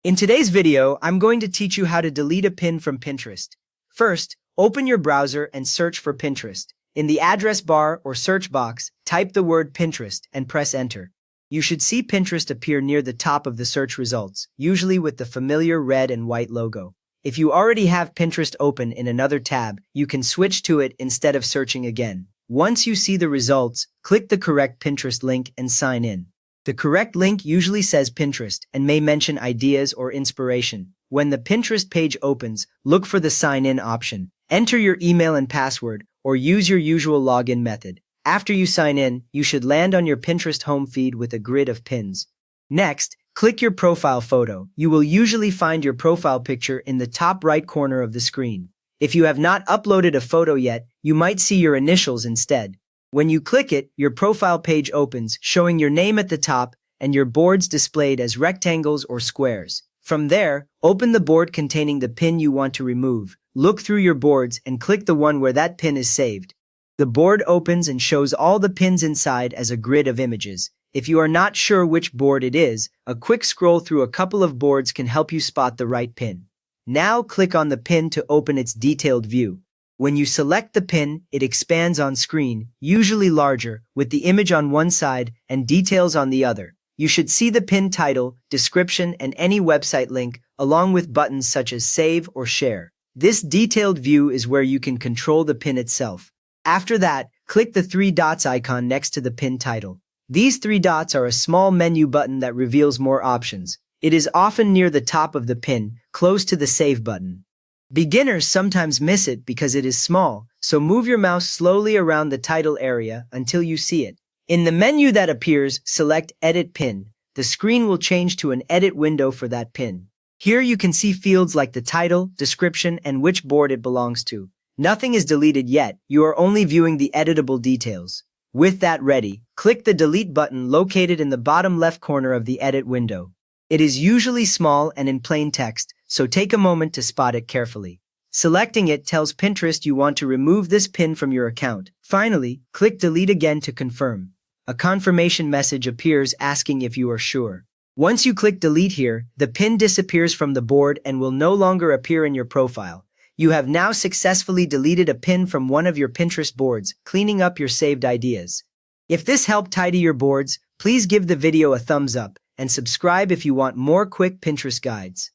In today's video, I'm going to teach you how to delete a pin from Pinterest. First, open your browser and search for Pinterest. In the address bar or search box, type the word Pinterest and press enter. You should see Pinterest appear near the top of the search results, usually with the familiar red and white logo. If you already have Pinterest open in another tab, you can switch to it instead of searching again. Once you see the results, click the correct Pinterest link and sign in. The correct link usually says Pinterest and may mention ideas or inspiration. When the Pinterest page opens, look for the sign in option. Enter your email and password or use your usual login method. After you sign in, you should land on your Pinterest home feed with a grid of pins. Next, click your profile photo. You will usually find your profile picture in the top right corner of the screen. If you have not uploaded a photo yet, you might see your initials instead. When you click it, your profile page opens, showing your name at the top and your boards displayed as rectangles or squares. From there, open the board containing the pin you want to remove. Look through your boards and click the one where that pin is saved. The board opens and shows all the pins inside as a grid of images. If you are not sure which board it is, a quick scroll through a couple of boards can help you spot the right pin. Now click on the pin to open its detailed view. When you select the pin, it expands on screen, usually larger, with the image on one side and details on the other. You should see the pin title, description, and any website link, along with buttons such as save or share. This detailed view is where you can control the pin itself. After that, click the three dots icon next to the pin title. These three dots are a small menu button that reveals more options. It is often near the top of the pin, close to the save button. Beginners sometimes miss it because it is small, so move your mouse slowly around the title area until you see it. In the menu that appears, select Edit Pin. The screen will change to an edit window for that pin. Here you can see fields like the title, description, and which board it belongs to. Nothing is deleted yet, you are only viewing the editable details. With that ready, click the Delete button located in the bottom left corner of the edit window. It is usually small and in plain text, so take a moment to spot it carefully. Selecting it tells Pinterest you want to remove this pin from your account. Finally, click Delete again to confirm. A confirmation message appears asking if you are sure. Once you click Delete here, the pin disappears from the board and will no longer appear in your profile. You have now successfully deleted a pin from one of your Pinterest boards, cleaning up your saved ideas. If this helped tidy your boards, please give the video a thumbs up and subscribe if you want more quick Pinterest guides.